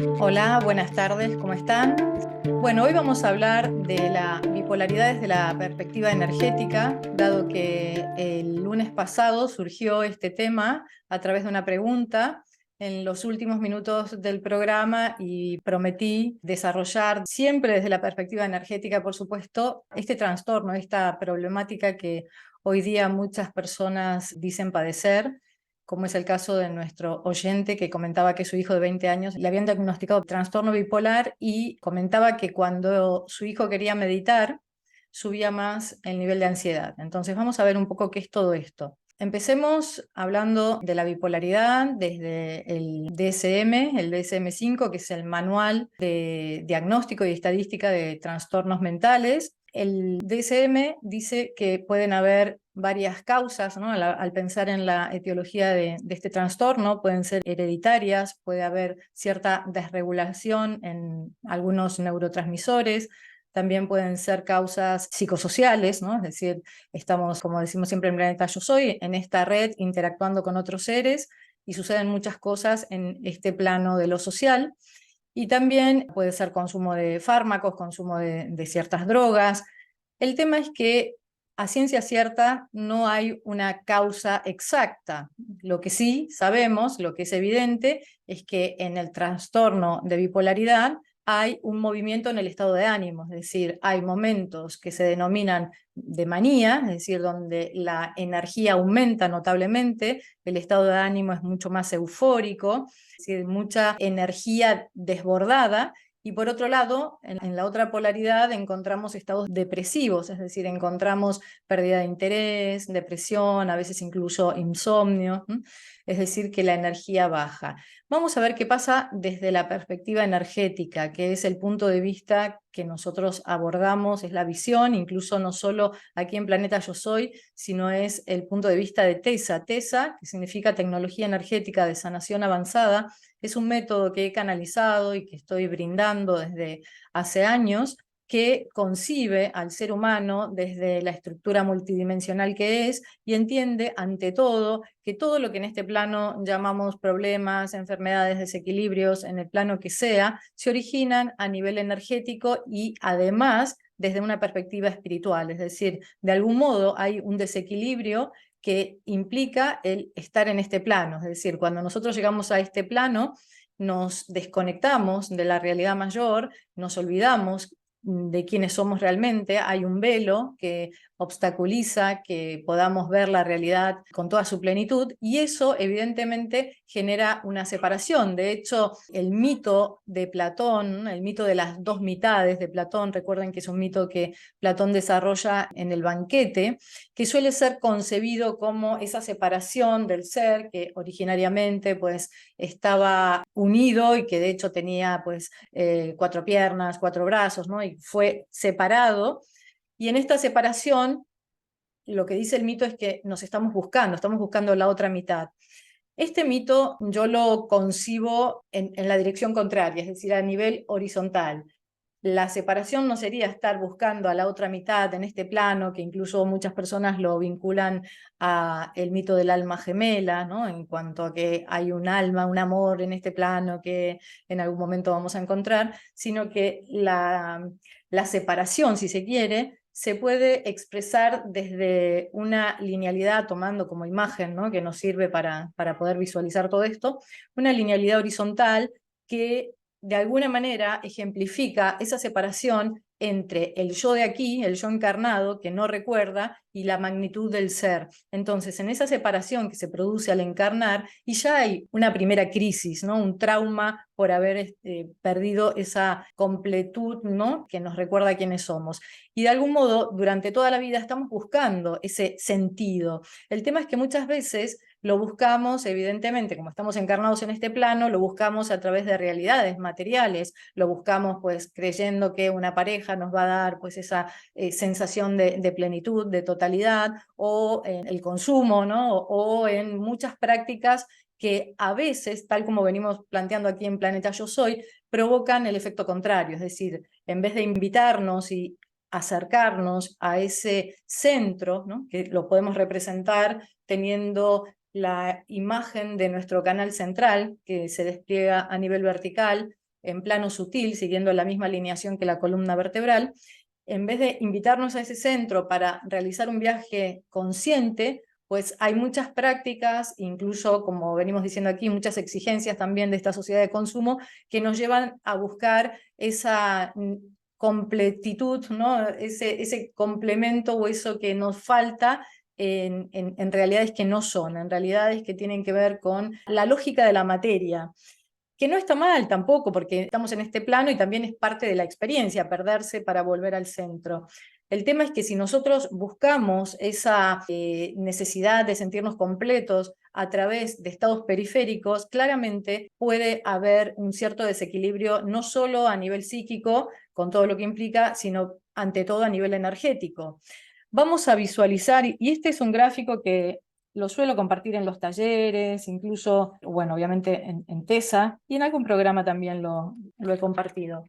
Hola, buenas tardes, ¿cómo están? Bueno, hoy vamos a hablar de la bipolaridad desde la perspectiva energética, dado que el lunes pasado surgió este tema a través de una pregunta en los últimos minutos del programa y prometí desarrollar siempre desde la perspectiva energética, por supuesto, este trastorno, esta problemática que hoy día muchas personas dicen padecer, como es el caso de nuestro oyente que comentaba que su hijo de 20 años le habían diagnosticado trastorno bipolar y comentaba que cuando su hijo quería meditar subía más el nivel de ansiedad. Entonces vamos a ver un poco qué es todo esto. Empecemos hablando de la bipolaridad desde el DSM, el DSM-5, que es el Manual de Diagnóstico y Estadística de Trastornos Mentales. El DSM dice que pueden haber varias causas, ¿no? Al pensar en la etiología de este trastorno, pueden ser hereditarias, puede haber cierta desregulación en algunos neurotransmisores, también pueden ser causas psicosociales, ¿no? Es decir, estamos, como decimos siempre en Planeta Yo Soy, en esta red interactuando con otros seres y suceden muchas cosas en este plano de lo social. Y también puede ser consumo de fármacos, consumo de ciertas drogas. El tema es que a ciencia cierta no hay una causa exacta. Lo que sí sabemos, lo que es evidente, es que en el trastorno de bipolaridad hay un movimiento en el estado de ánimo, es decir, hay momentos que se denominan de manía, es decir, donde la energía aumenta notablemente, el estado de ánimo es mucho más eufórico, es decir, mucha energía desbordada. Y por otro lado, en la otra polaridad encontramos estados depresivos, es decir, encontramos pérdida de interés, depresión, a veces incluso insomnio, es decir, que la energía baja. Vamos a ver qué pasa desde la perspectiva energética, que es el punto de vista que nosotros abordamos, es la visión, incluso no solo aquí en Planeta Yo Soy, sino es el punto de vista de TESA. TESA, que significa Tecnología Energética de Sanación Avanzada, es un método que he canalizado y que estoy brindando desde hace años, que concibe al ser humano desde la estructura multidimensional que es y entiende ante todo que todo lo que en este plano llamamos problemas, enfermedades, desequilibrios, en el plano que sea, se originan a nivel energético y además desde una perspectiva espiritual, es decir, de algún modo hay un desequilibrio que implica el estar en este plano, es decir, cuando nosotros llegamos a este plano, nos desconectamos de la realidad mayor, nos olvidamos de quiénes somos realmente, hay un velo que obstaculiza que podamos ver la realidad con toda su plenitud y eso evidentemente genera una separación. De hecho, el mito de Platón, el mito de las dos mitades de Platón, recuerden que es un mito que Platón desarrolla en el Banquete, que suele ser concebido como esa separación del ser que originariamente pues estaba unido y que de hecho tenía pues cuatro piernas, cuatro brazos, ¿no? Y fue separado. Y en esta separación, lo que dice el mito es que nos estamos buscando la otra mitad. Este mito yo lo concibo en la dirección contraria, es decir, a nivel horizontal. La separación no sería estar buscando a la otra mitad en este plano, que incluso muchas personas lo vinculan a el mito del alma gemela, ¿no? En cuanto a que hay un alma, un amor en este plano que en algún momento vamos a encontrar, sino que la separación, si se quiere, se puede expresar desde una linealidad, tomando como imagen, ¿no? Que nos sirve para poder visualizar todo esto, una linealidad horizontal que de alguna manera ejemplifica esa separación entre el yo de aquí, el yo encarnado, que no recuerda, y la magnitud del ser. Entonces, en esa separación que se produce al encarnar, y ya hay una primera crisis, ¿no? Un trauma por haber perdido esa completud, ¿no? Que nos recuerda quiénes somos. Y de algún modo, durante toda la vida estamos buscando ese sentido. El tema es que muchas veces lo buscamos, evidentemente, como estamos encarnados en este plano, lo buscamos a través de realidades materiales, lo buscamos pues creyendo que una pareja nos va a dar pues esa sensación de plenitud, de totalidad, o en el consumo, ¿no? O en muchas prácticas que a veces, tal como venimos planteando aquí en Planeta Yo Soy, provocan el efecto contrario, es decir, en vez de invitarnos y acercarnos a ese centro, ¿no? Que lo podemos representar teniendo la imagen de nuestro canal central que se despliega a nivel vertical, en plano sutil, siguiendo la misma alineación que la columna vertebral, en vez de invitarnos a ese centro para realizar un viaje consciente, pues hay muchas prácticas, incluso, como venimos diciendo aquí, muchas exigencias también de esta sociedad de consumo que nos llevan a buscar esa completitud, ¿no? Ese complemento o eso que nos falta en realidades que no son, en realidades que tienen que ver con la lógica de la materia, que no está mal tampoco, porque estamos en este plano y también es parte de la experiencia, perderse para volver al centro. El tema es que si nosotros buscamos esa necesidad de sentirnos completos a través de estados periféricos, claramente puede haber un cierto desequilibrio, no solo a nivel psíquico, con todo lo que implica, sino ante todo a nivel energético. Vamos a visualizar, y este es un gráfico que lo suelo compartir en los talleres, incluso, bueno, obviamente en TESA, y en algún programa también lo he compartido.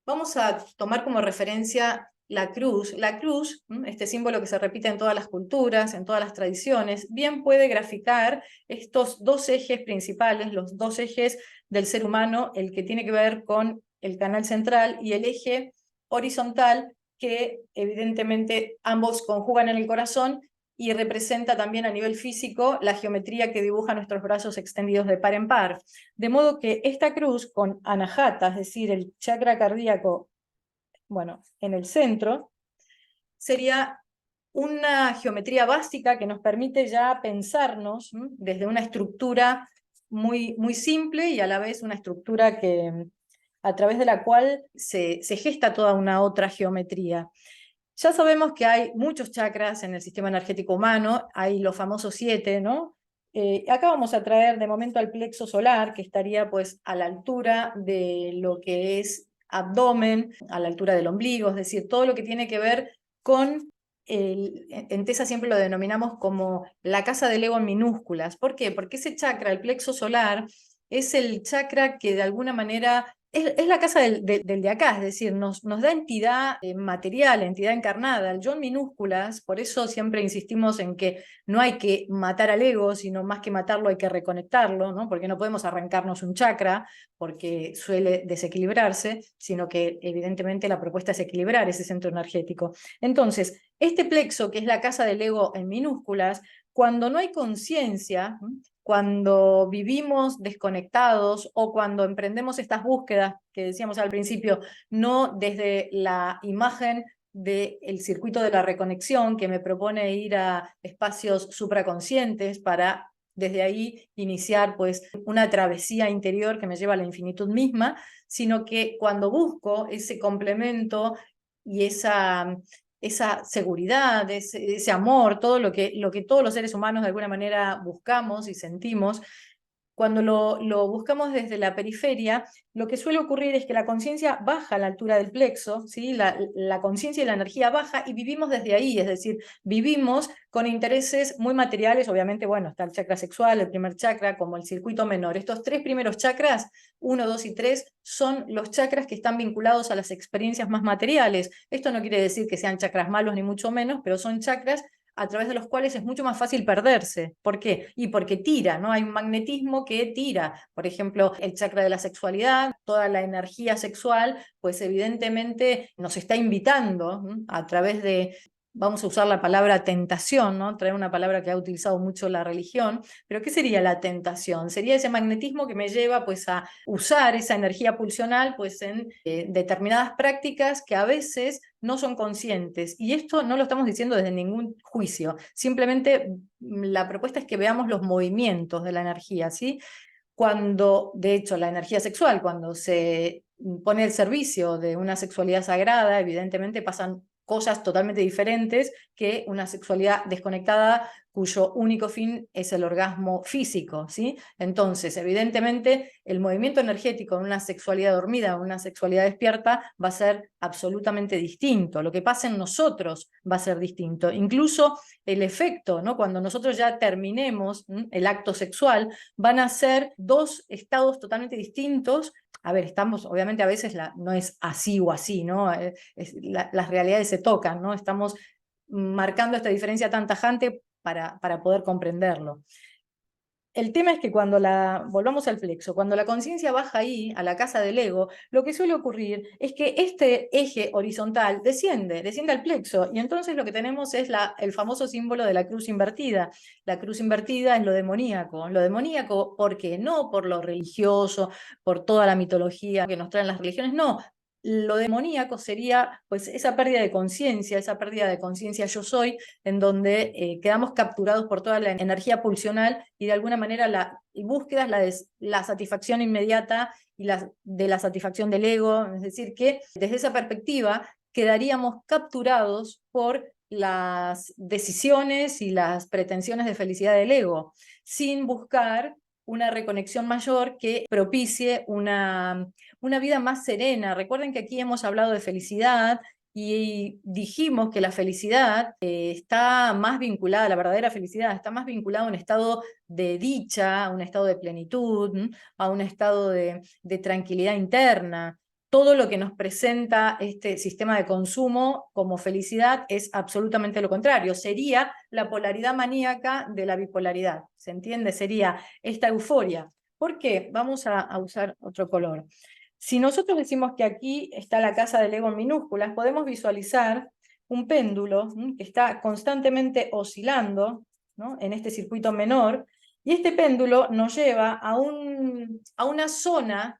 Vamos a tomar como referencia la cruz. La cruz, este símbolo que se repite en todas las culturas, en todas las tradiciones, bien puede graficar estos dos ejes principales, los dos ejes del ser humano, el que tiene que ver con el canal central y el eje horizontal, que evidentemente ambos conjugan en el corazón y representa también a nivel físico la geometría que dibuja nuestros brazos extendidos de par en par. De modo que esta cruz con anahata, es decir, el chakra cardíaco, bueno, en el centro, sería una geometría básica que nos permite ya pensarnos desde una estructura muy simple y a la vez una estructura que, a través de la cual se gesta toda una otra geometría. Ya sabemos que hay muchos chakras en el sistema energético humano, hay los famosos 7, ¿no? Acá vamos a traer de momento al plexo solar, que estaría pues a la altura de lo que es abdomen, a la altura del ombligo, es decir, todo lo que tiene que ver con, en TESA siempre lo denominamos como la casa del ego en minúsculas. ¿Por qué? Porque ese chakra, el plexo solar, es el chakra que de alguna manera es la casa del de acá, es decir, nos da entidad material, entidad encarnada. El yo en minúsculas, por eso siempre insistimos en que no hay que matar al ego, sino más que matarlo hay que reconectarlo, ¿no? Porque no podemos arrancarnos un chakra, porque suele desequilibrarse, sino que evidentemente la propuesta es equilibrar ese centro energético. Entonces, este plexo, que es la casa del ego en minúsculas, cuando no hay conciencia, cuando vivimos desconectados o cuando emprendemos estas búsquedas que decíamos al principio, no desde la imagen del circuito de la reconexión que me propone ir a espacios supraconscientes para desde ahí iniciar pues una travesía interior que me lleva a la infinitud misma, sino que cuando busco ese complemento y esa seguridad, ese amor, todo lo que todos los seres humanos de alguna manera buscamos y sentimos, cuando lo buscamos desde la periferia, lo que suele ocurrir es que la conciencia baja a la altura del plexo, ¿sí? La conciencia y la energía baja y vivimos desde ahí, es decir, vivimos con intereses muy materiales, obviamente, bueno, está el chakra sexual, el primer chakra, como el circuito menor. Estos tres primeros chakras, 1, 2 y 3, son los chakras que están vinculados a las experiencias más materiales. Esto no quiere decir que sean chakras malos ni mucho menos, pero son chakras a través de los cuales es mucho más fácil perderse. ¿Por qué? Y porque tira, ¿no? Hay un magnetismo que tira. Por ejemplo, el chakra de la sexualidad, toda la energía sexual, pues evidentemente nos está invitando a través de, vamos a usar la palabra tentación, ¿no? Traer una palabra que ha utilizado mucho la religión, pero ¿qué sería la tentación? Sería ese magnetismo que me lleva pues a usar esa energía pulsional pues en determinadas prácticas que a veces no son conscientes. Y esto no lo estamos diciendo desde ningún juicio, simplemente la propuesta es que veamos los movimientos de la energía, ¿sí? Cuando, de hecho, la energía sexual, cuando se pone al servicio de una sexualidad sagrada, evidentemente pasan cosas totalmente diferentes que una sexualidad desconectada cuyo único fin es el orgasmo físico, ¿sí? Entonces, evidentemente, el movimiento energético en una sexualidad dormida, en una sexualidad despierta, va a ser absolutamente distinto. Lo que pasa en nosotros va a ser distinto. Incluso el efecto, ¿no? Cuando nosotros ya terminemos el acto sexual, van a ser dos estados totalmente distintos. A ver, estamos, obviamente a veces no es así o así, ¿no? Las realidades se tocan, ¿no? Estamos marcando esta diferencia tan tajante para poder comprenderlo. el tema es que volvamos al plexo, cuando la conciencia baja ahí, a la casa del ego, lo que suele ocurrir es que este eje horizontal desciende al plexo, y entonces lo que tenemos es el famoso símbolo de la cruz invertida. La cruz invertida es lo demoníaco, ¿por qué? No por lo religioso, por toda la mitología que nos traen las religiones, no. Lo demoníaco sería pues esa pérdida de conciencia yo soy, en donde quedamos capturados por toda la energía pulsional y de alguna manera la búsqueda es la satisfacción inmediata y de la satisfacción del ego, es decir, que desde esa perspectiva quedaríamos capturados por las decisiones y las pretensiones de felicidad del ego, sin buscar una reconexión mayor que propicie una vida más serena. Recuerden que aquí hemos hablado de felicidad y dijimos que la felicidad está más vinculada, la verdadera felicidad está más vinculada a un estado de dicha, a un estado de plenitud, a un estado de tranquilidad interna. Todo lo que nos presenta este sistema de consumo como felicidad es absolutamente lo contrario. Sería la polaridad maníaca de la bipolaridad. ¿Se entiende? Sería esta euforia. ¿Por qué? Vamos a usar otro color. Si nosotros decimos que aquí está la casa del ego en minúsculas, podemos visualizar un péndulo que está constantemente oscilando, ¿no?, en este circuito menor, y este péndulo nos lleva a una zona.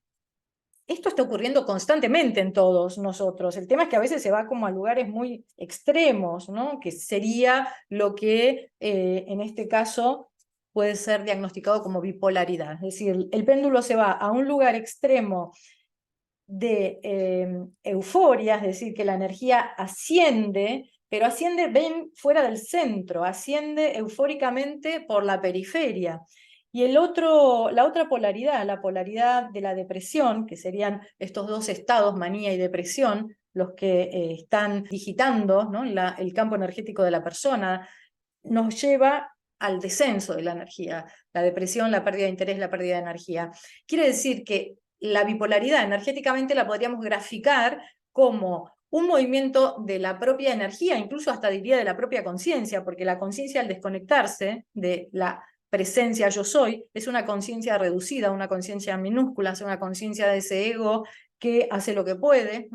Esto está ocurriendo constantemente en todos nosotros. El tema es que a veces se va como a lugares muy extremos, ¿no?, que sería lo que en este caso puede ser diagnosticado como bipolaridad. Es decir, el péndulo se va a un lugar extremo de euforia, es decir, que la energía asciende, pero asciende ven fuera del centro, asciende eufóricamente por la periferia. Y la otra polaridad, la polaridad de la depresión, que serían estos dos estados, manía y depresión, los que están digitando, ¿no?, el campo energético de la persona, nos lleva al descenso de la energía. La depresión, la pérdida de interés, la pérdida de energía. Quiere decir que la bipolaridad energéticamente la podríamos graficar como un movimiento de la propia energía, incluso hasta diría de la propia conciencia, porque la conciencia al desconectarse de la presencia yo soy, es una conciencia reducida, una conciencia minúscula, es una conciencia de ese ego que hace lo que puede,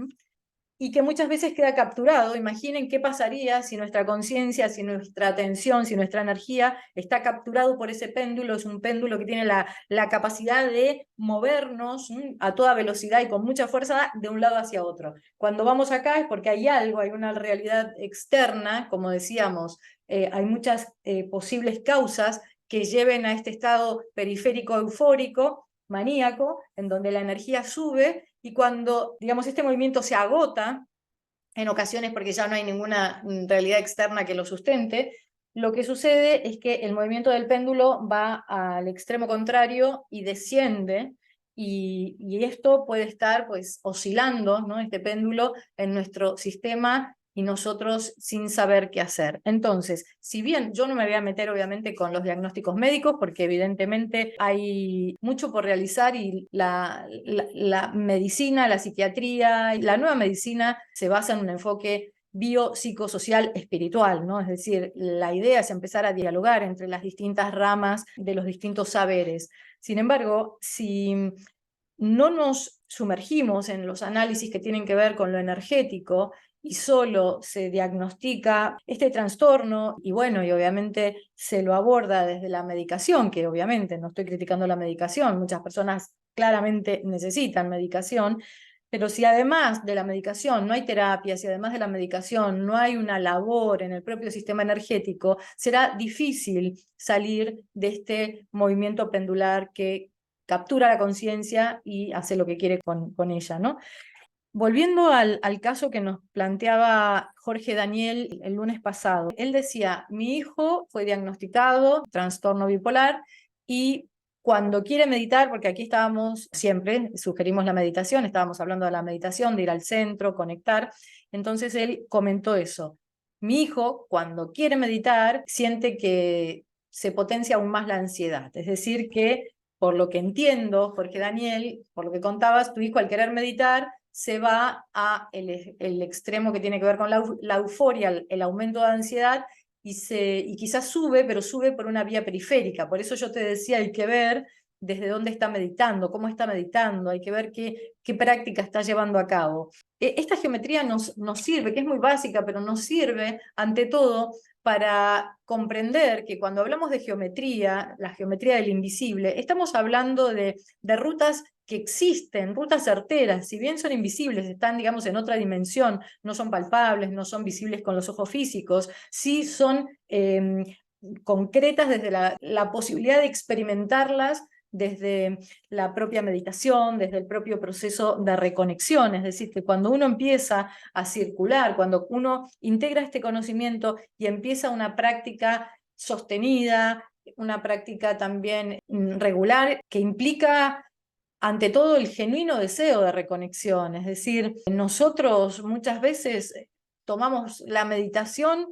y que muchas veces queda capturado. Imaginen qué pasaría si nuestra conciencia, si nuestra atención, si nuestra energía está capturado por ese péndulo. Es un péndulo que tiene la capacidad de movernos a toda velocidad y con mucha fuerza de un lado hacia otro. Cuando vamos acá es porque hay algo, hay una realidad externa, como decíamos, hay muchas posibles causas que lleven a este estado periférico eufórico, maníaco, en donde la energía sube, y cuando, digamos, este movimiento se agota, en ocasiones porque ya no hay ninguna realidad externa que lo sustente, lo que sucede es que el movimiento del péndulo va al extremo contrario y desciende, y esto puede estar pues oscilando, ¿no?, este péndulo en nuestro sistema y nosotros sin saber qué hacer. Entonces, si bien yo no me voy a meter obviamente con los diagnósticos médicos, porque evidentemente hay mucho por realizar, y la medicina, la psiquiatría, la nueva medicina se basa en un enfoque biopsicosocial espiritual, ¿no? Es decir, la idea es empezar a dialogar entre las distintas ramas de los distintos saberes. Sin embargo, si no nos sumergimos en los análisis que tienen que ver con lo energético y solo se diagnostica este trastorno, y bueno, y obviamente se lo aborda desde la medicación, que obviamente no estoy criticando la medicación, muchas personas claramente necesitan medicación, pero si además de la medicación no hay terapia, si además de la medicación no hay una labor en el propio sistema energético, será difícil salir de este movimiento pendular que captura la conciencia y hace lo que quiere con ella, ¿no? Volviendo al caso que nos planteaba Jorge Daniel el lunes pasado, él decía: mi hijo fue diagnosticado trastorno bipolar, y cuando quiere meditar, porque aquí estábamos, siempre sugerimos la meditación, estábamos hablando de la meditación, de ir al centro, conectar, entonces él comentó eso. Mi hijo, cuando quiere meditar, siente que se potencia aún más la ansiedad, es decir, que por lo que entiendo, Jorge Daniel, por lo que contabas, tu hijo al querer meditar se va a el extremo que tiene que ver con la euforia, el aumento de ansiedad, y quizás sube, pero sube por una vía periférica. Por eso yo te decía, hay que ver desde dónde está meditando, cómo está meditando, hay que ver qué práctica está llevando a cabo. Esta geometría nos sirve, que es muy básica, pero nos sirve ante todo para comprender que cuando hablamos de geometría, la geometría del invisible, estamos hablando de rutas que existen, rutas certeras, si bien son invisibles, están, digamos, en otra dimensión, no son palpables, no son visibles con los ojos físicos, sí son concretas desde la posibilidad de experimentarlas desde la propia meditación, desde el propio proceso de reconexión, es decir, que cuando uno empieza a circular, cuando uno integra este conocimiento y empieza una práctica sostenida, una práctica también regular, que implica ante todo el genuino deseo de reconexión, es decir, nosotros muchas veces tomamos la meditación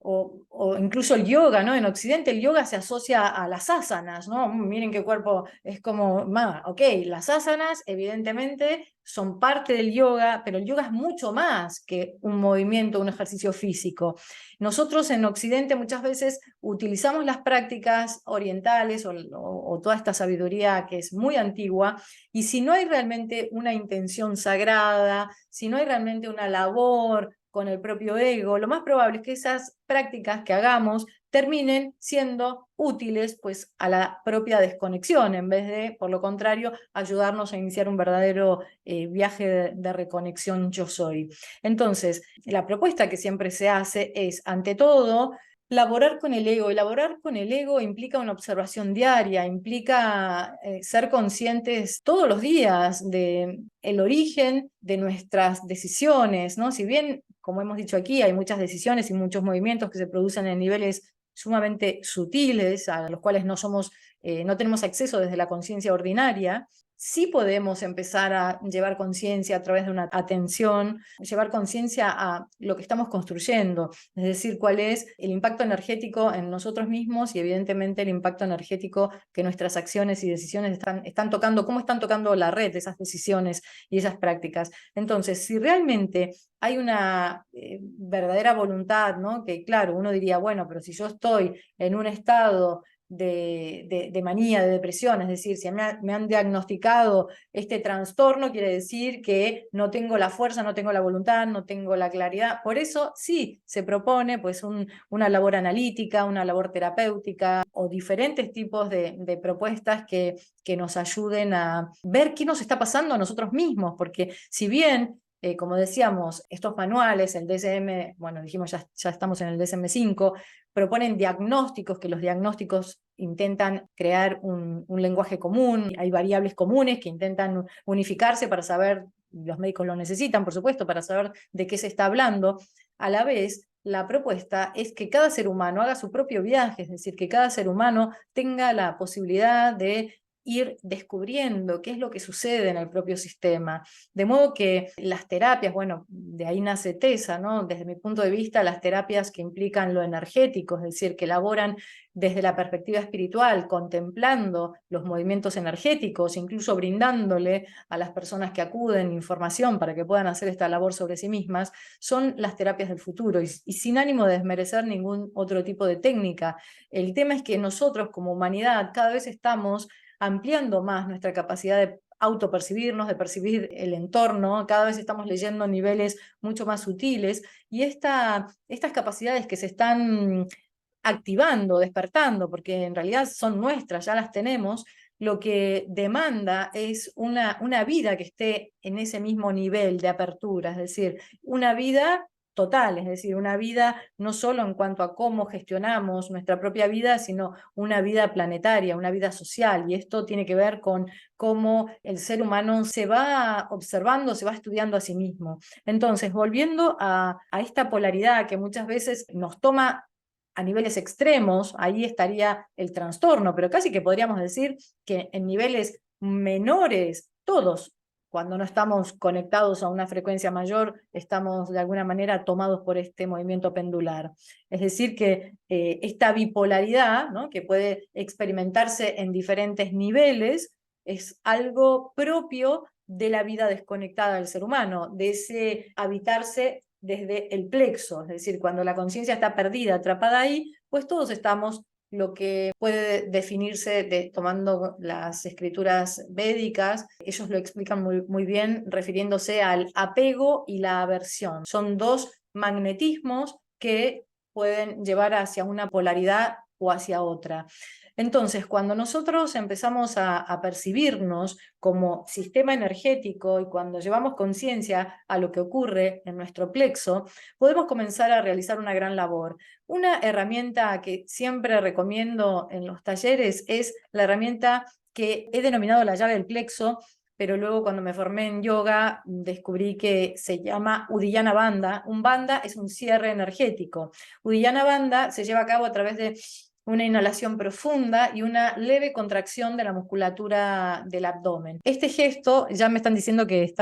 o incluso el yoga, ¿no? En Occidente el yoga se asocia a las asanas, ¿no? Miren qué cuerpo es como, ok, las asanas evidentemente son parte del yoga, pero el yoga es mucho más que un movimiento, un ejercicio físico. Nosotros en Occidente muchas veces utilizamos las prácticas orientales o toda esta sabiduría que es muy antigua, y si no hay realmente una intención sagrada, si no hay realmente una labor con el propio ego, lo más probable es que esas prácticas que hagamos terminen siendo útiles pues, a la propia desconexión, en vez de, por lo contrario, ayudarnos a iniciar un verdadero viaje de reconexión yo soy. Entonces, la propuesta que siempre se hace es, ante todo, laborar con el ego. Elaborar con el ego implica una observación diaria, implica ser conscientes todos los días de el origen de nuestras decisiones, ¿no? Si bien, como hemos dicho aquí, hay muchas decisiones y muchos movimientos que se producen en niveles sumamente sutiles, a los cuales no tenemos acceso desde la conciencia ordinaria, sí podemos empezar a llevar conciencia a través de una atención, llevar conciencia a lo que estamos construyendo, es decir, cuál es el impacto energético en nosotros mismos y evidentemente el impacto energético que nuestras acciones y decisiones están tocando, cómo están tocando la red, esas decisiones y esas prácticas. Entonces, si realmente hay una verdadera voluntad, ¿no? Que claro, uno diría, bueno, pero si yo estoy en un estado de manía, de depresión, es decir, si me han diagnosticado este trastorno, quiere decir que no tengo la fuerza, no tengo la voluntad, no tengo la claridad. Por eso sí se propone pues una labor analítica, una labor terapéutica o diferentes tipos de propuestas que nos ayuden a ver qué nos está pasando a nosotros mismos, porque si bien como decíamos, estos manuales, el DSM, bueno, dijimos ya estamos en el DSM-5, proponen diagnósticos, que los diagnósticos intentan crear un lenguaje común, hay variables comunes que intentan unificarse para saber, los médicos lo necesitan, por supuesto, para saber de qué se está hablando. A la vez, la propuesta es que cada ser humano haga su propio viaje, es decir, que cada ser humano tenga la posibilidad de ir descubriendo qué es lo que sucede en el propio sistema. De modo que las terapias, bueno, de ahí nace TESA, ¿no? Desde mi punto de vista, las terapias que implican lo energético, es decir, que elaboran desde la perspectiva espiritual, contemplando los movimientos energéticos, incluso brindándole a las personas que acuden información para que puedan hacer esta labor sobre sí mismas, son las terapias del futuro, y sin ánimo de desmerecer ningún otro tipo de técnica. El tema es que nosotros como humanidad cada vez estamos ampliando más nuestra capacidad de autopercibirnos, de percibir el entorno, cada vez estamos leyendo niveles mucho más sutiles, y estas capacidades que se están activando, despertando, porque en realidad son nuestras, ya las tenemos, lo que demanda es una vida que esté en ese mismo nivel de apertura, es decir, una vida total, es decir, una vida no solo en cuanto a cómo gestionamos nuestra propia vida, sino una vida planetaria, una vida social, y esto tiene que ver con cómo el ser humano se va observando, se va estudiando a sí mismo. Entonces, volviendo a esta polaridad que muchas veces nos toma a niveles extremos, ahí estaría el trastorno, pero casi que podríamos decir que en niveles menores, todos, cuando no estamos conectados a una frecuencia mayor, estamos de alguna manera tomados por este movimiento pendular. Es decir, que esta bipolaridad, ¿no? Que puede experimentarse en diferentes niveles, es algo propio de la vida desconectada del ser humano, de ese habitarse desde el plexo, es decir, cuando la conciencia está perdida, atrapada ahí, pues todos estamos lo que puede definirse tomando las escrituras védicas. Ellos lo explican muy bien refiriéndose al apego y la aversión. Son dos magnetismos que pueden llevar hacia una polaridad o hacia otra. Entonces, cuando nosotros empezamos a percibirnos como sistema energético y cuando llevamos conciencia a lo que ocurre en nuestro plexo, podemos comenzar a realizar una gran labor. Una herramienta que siempre recomiendo en los talleres es la herramienta que he denominado la llave del plexo, pero luego cuando me formé en yoga descubrí que se llama Uddiyana Bandha. Un bandha es un cierre energético. Uddiyana Bandha se lleva a cabo a través de una inhalación profunda y una leve contracción de la musculatura del abdomen. Este gesto, ya me están diciendo que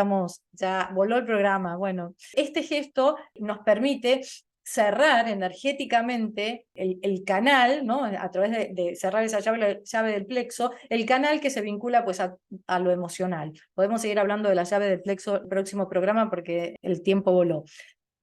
ya voló el programa, bueno, este gesto nos permite cerrar energéticamente el canal, ¿no? A través de cerrar esa llave del plexo, el canal que se vincula pues a lo emocional. Podemos seguir hablando de la llave del plexo el próximo programa porque el tiempo voló.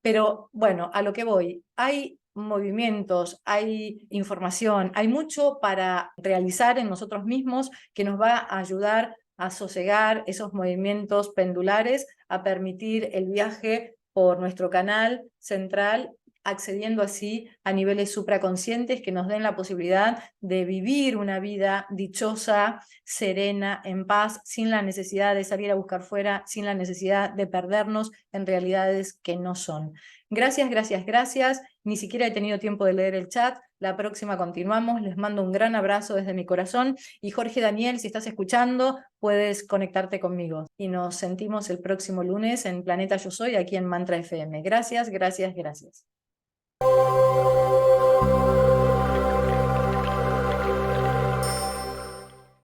Pero bueno, a lo que voy, hay movimientos, hay información, hay mucho para realizar en nosotros mismos que nos va a ayudar a sosegar esos movimientos pendulares, a permitir el viaje por nuestro canal central, accediendo así a niveles supraconscientes que nos den la posibilidad de vivir una vida dichosa, serena, en paz, sin la necesidad de salir a buscar fuera, sin la necesidad de perdernos en realidades que no son. Gracias, gracias, gracias. Ni siquiera he tenido tiempo de leer el chat. La próxima continuamos. Les mando un gran abrazo desde mi corazón. Y Jorge Daniel, si estás escuchando, puedes conectarte conmigo. Y nos sentimos el próximo lunes en Planeta Yo Soy, aquí en Mantra FM. Gracias, gracias, gracias.